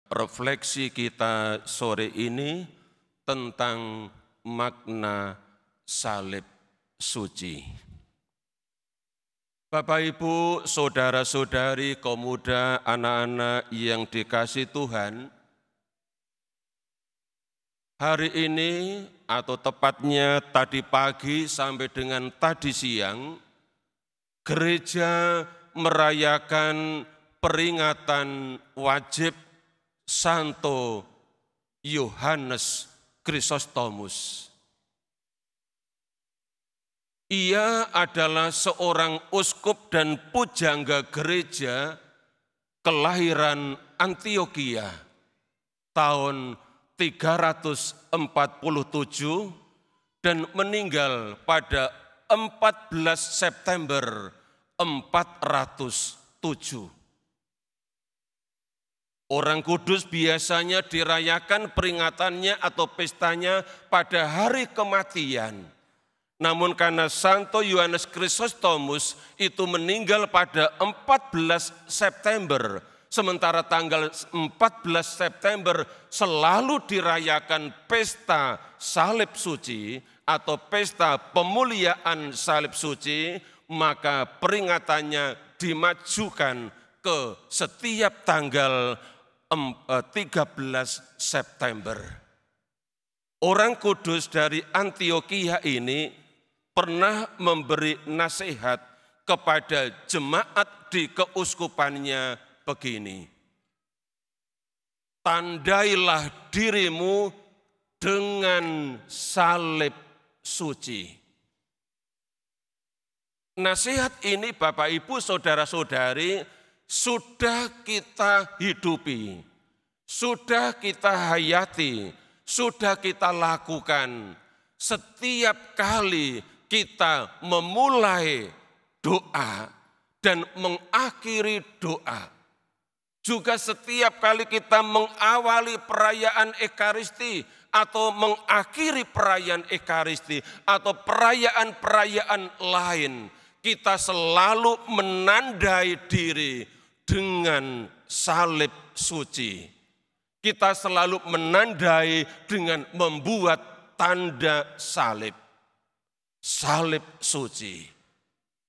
refleksi kita sore ini tentang makna salib suci. Bapak, Ibu, saudara-saudari, kaum muda, anak-anak yang dikasihi Tuhan, hari ini atau tepatnya tadi pagi sampai dengan tadi siang, gereja merayakan peringatan wajib Santo Yohanes Chrysostomus. Ia adalah seorang uskup dan pujangga gereja kelahiran Antiokhia tahun 347 dan meninggal pada 14 September 407. Orang kudus biasanya dirayakan peringatannya atau pestanya pada hari kematian. Namun karena Santo Yohanes Chrysostomus itu meninggal pada 14 September, sementara tanggal 14 September selalu dirayakan pesta salib suci atau pesta pemuliaan salib suci, maka peringatannya dimajukan ke setiap tanggal 13 September. Orang kudus dari Antiokhia ini pernah memberi nasihat kepada jemaat di keuskupannya begini: tandailah dirimu dengan salib suci. Nasihat ini Bapak, Ibu, saudara-saudari sudah kita hidupi, sudah kita hayati, sudah kita lakukan setiap kali kita memulai doa dan mengakhiri doa. Juga setiap kali kita mengawali perayaan Ekaristi atau mengakhiri perayaan Ekaristi atau perayaan-perayaan lain, kita selalu menandai diri dengan salib suci. Kita selalu menandai dengan membuat tanda salib. Salib suci.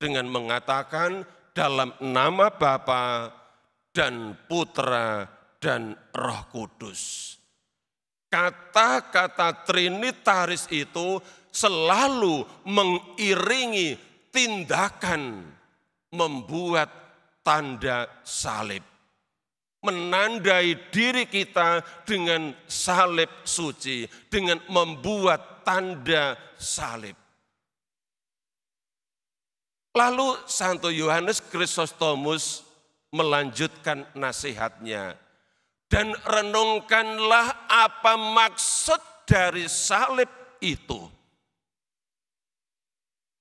Dengan mengatakan dalam nama Bapa dan Putra dan Roh Kudus. Kata-kata trinitaris itu selalu mengiringi tindakan membuat tanda salib. Menandai diri kita dengan salib suci, dengan membuat tanda salib. Lalu Santo Yohanes Chrysostomus melanjutkan nasihatnya, dan renungkanlah apa maksud dari salib itu.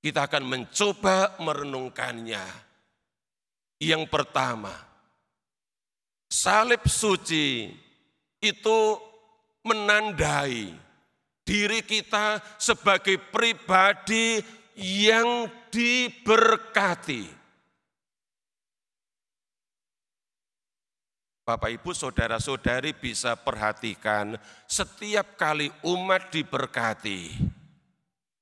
Kita akan mencoba merenungkannya. Yang pertama, salib suci itu menandai diri kita sebagai pribadi yang diberkati. Bapak, Ibu, saudara-saudari bisa perhatikan setiap kali umat diberkati,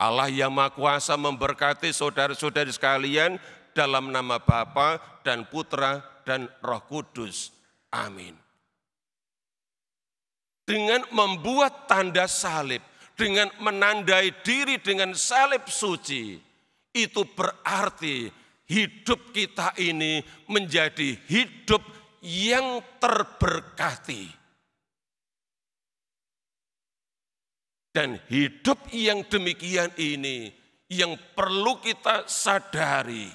Allah yang Maha Kuasa memberkati saudara-saudari sekalian dalam nama Bapa dan Putra dan Roh Kudus. Amin. Dengan membuat tanda salib, dengan menandai diri dengan salib suci, itu berarti hidup kita ini menjadi hidup yang terberkati. Dan hidup yang demikian ini yang perlu kita sadari,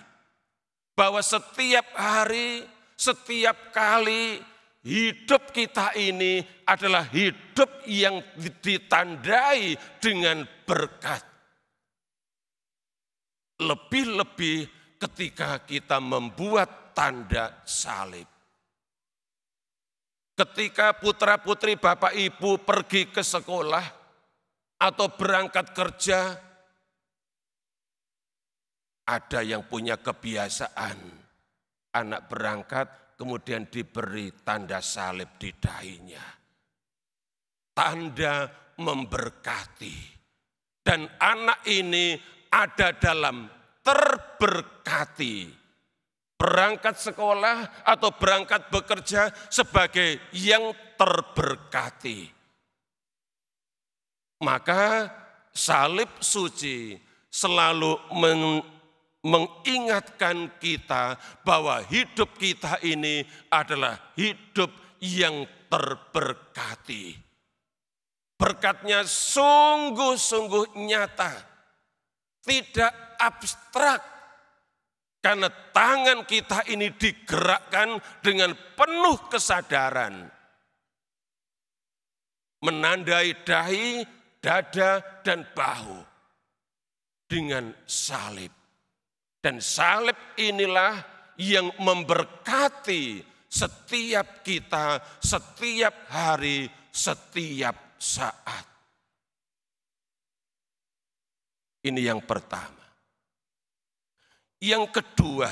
bahwa setiap hari, setiap kali hidup kita ini adalah hidup yang ditandai dengan berkat. Lebih-lebih ketika kita membuat tanda salib. Ketika putra-putri Bapak Ibu pergi ke sekolah atau berangkat kerja, ada yang punya kebiasaan anak berangkat kemudian diberi tanda salib di dahinya. Tanda memberkati. Dan anak ini ada dalam terberkati. Berangkat sekolah atau berangkat bekerja sebagai yang terberkati. Maka salib suci selalu mengingatkan kita bahwa hidup kita ini adalah hidup yang terberkati. Berkatnya sungguh-sungguh nyata, tidak abstrak. Karena tangan kita ini digerakkan dengan penuh kesadaran. Menandai dahi, dada, dan bahu dengan salib. Dan salib inilah yang memberkati setiap kita, setiap hari, setiap saat. Ini yang pertama. Yang kedua,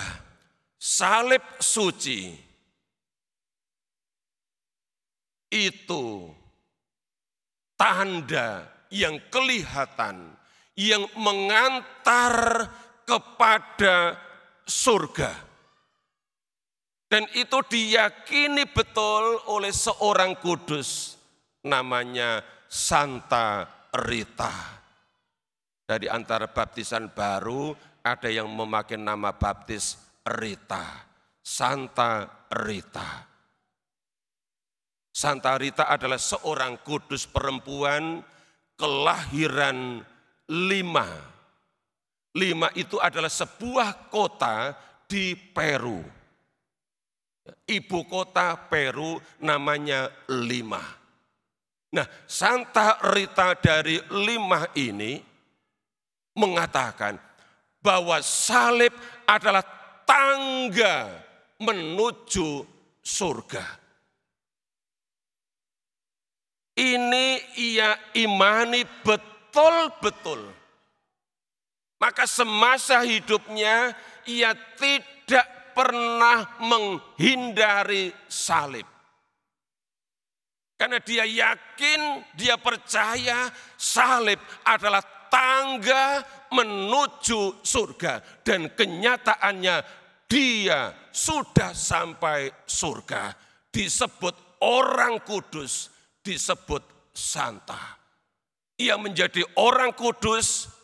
salib suci itu tanda yang kelihatan, yang mengantar kepada surga. Dan itu diyakini betul oleh seorang kudus, namanya Santa Rita. Dari antara baptisan baru, ada yang memakai nama baptis Rita, Santa Rita. Santa Rita adalah seorang kudus perempuan kelahiran Lima. Lima itu adalah sebuah kota di Peru. Ibu kota Peru namanya Lima. Nah, Santa Rita dari Lima ini mengatakan bahwa salib adalah tangga menuju surga. Ini ia imani betul-betul. Maka semasa hidupnya ia tidak pernah menghindari salib. Karena dia yakin, dia percaya salib adalah tangga menuju surga. Dan kenyataannya dia sudah sampai surga. Disebut orang kudus, disebut santa. Ia menjadi orang kudus,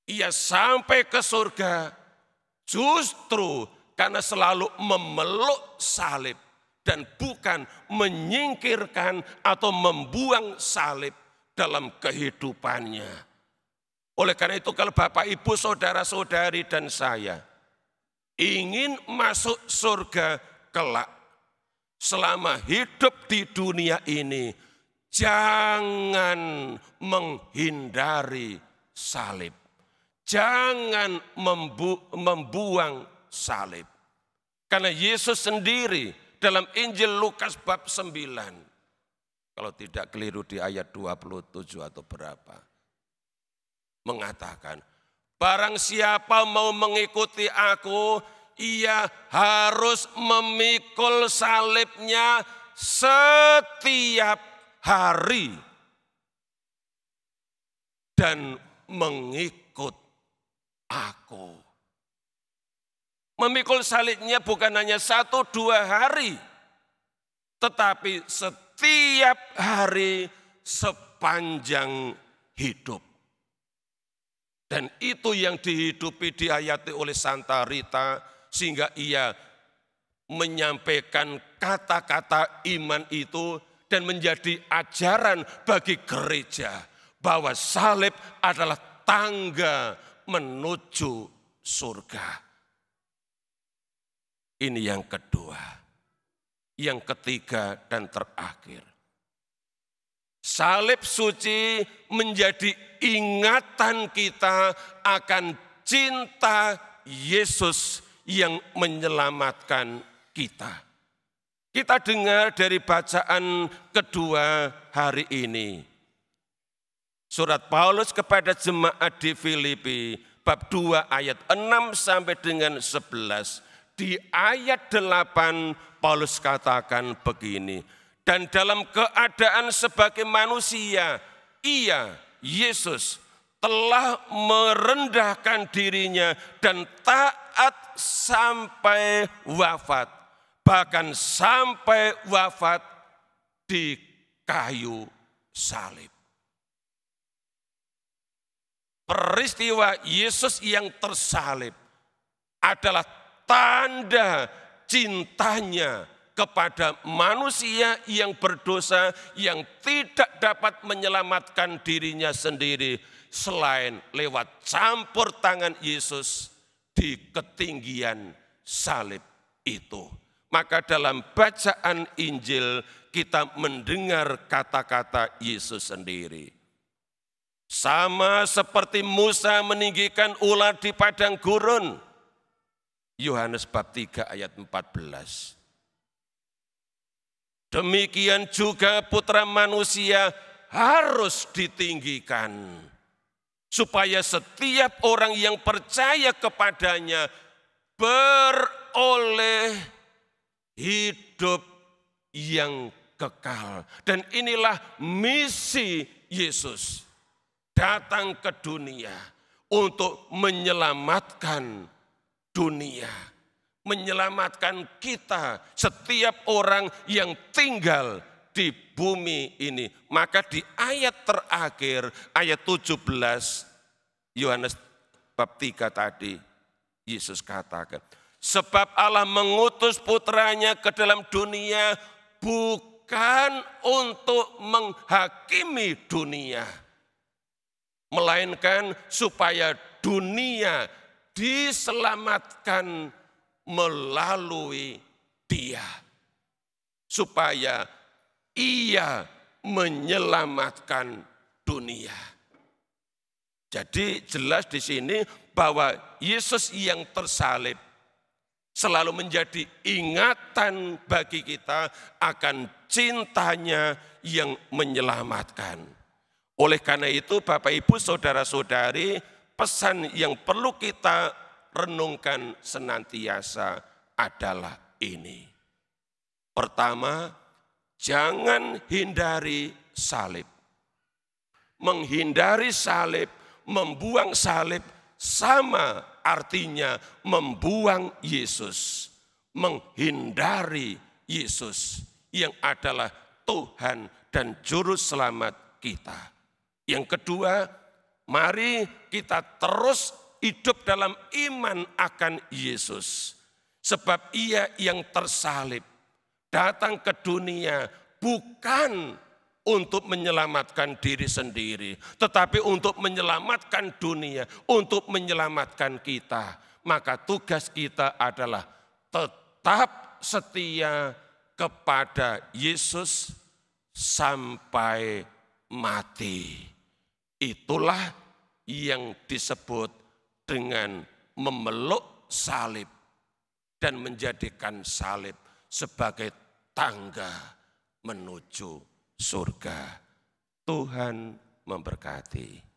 ia sampai ke surga justru karena selalu memeluk salib. Dan bukan menyingkirkan atau membuang salib dalam kehidupannya. Oleh karena itu kalau Bapak, Ibu, Saudara-saudari dan saya ingin masuk surga kelak, selama hidup di dunia ini, jangan menghindari salib. Jangan membuang salib. Karena Yesus sendiri dalam Injil Lukas bab 9, kalau tidak keliru di ayat 27 atau berapa, mengatakan, barang siapa mau mengikuti aku, ia harus memikul salibnya setiap hari dan mengikut aku. Memikul salibnya bukan hanya 1-2 hari, tetapi setiap hari sepanjang hidup. Dan itu yang dihidupi, dihayati oleh Santa Rita, sehingga ia menyampaikan kata-kata iman itu dan menjadi ajaran bagi gereja bahwa salib adalah tangga menuju surga. Ini yang kedua. Yang ketiga dan terakhir. Salib suci menjadi ingatan kita akan cinta Yesus yang menyelamatkan kita. Kita dengar dari bacaan kedua hari ini. Surat Paulus kepada jemaat di Filipi, bab 2 ayat 6 sampai dengan 11. di ayat 8 Paulus katakan begini, dan dalam keadaan sebagai manusia, ia, Yesus, telah merendahkan dirinya dan taat sampai wafat, bahkan sampai wafat di kayu salib. Peristiwa Yesus yang tersalib adalah tanda cintanya kepada manusia yang berdosa, yang tidak dapat menyelamatkan dirinya sendiri selain lewat campur tangan Yesus di ketinggian salib itu. Maka dalam bacaan Injil kita mendengar kata-kata Yesus sendiri. Sama seperti Musa meninggikan ular di padang gurun. Yohanes bab 3 ayat 14. Demikian juga Putra Manusia harus ditinggikan, supaya setiap orang yang percaya kepadanya beroleh hidup yang kekal. Dan inilah misi Yesus datang ke dunia untuk menyelamatkan dunia, menyelamatkan kita, setiap orang yang tinggal di bumi ini. Maka di ayat terakhir, ayat 17, Yohanes bab 3 tadi, Yesus katakan, sebab Allah mengutus putranya ke dalam dunia bukan untuk menghakimi dunia, melainkan supaya dunia diselamatkan melalui Dia, supaya Ia menyelamatkan dunia. Jadi jelas di sini bahwa Yesus yang tersalib selalu menjadi ingatan bagi kita akan cintanya yang menyelamatkan. Oleh karena itu Bapak Ibu Saudara-saudari, pesan yang perlu kita renungkan senantiasa adalah ini. Pertama, jangan hindari salib. Menghindari salib, membuang salib sama artinya membuang Yesus. Menghindari Yesus yang adalah Tuhan dan Juru Selamat kita. Yang kedua, mari kita terus hidup dalam iman akan Yesus. Sebab Ia yang tersalib datang ke dunia bukan untuk menyelamatkan diri sendiri, tetapi untuk menyelamatkan dunia, untuk menyelamatkan kita. Maka tugas kita adalah tetap setia kepada Yesus sampai mati. Itulah yang disebut dengan memeluk salib dan menjadikan salib sebagai tangga menuju surga. Tuhan memberkati.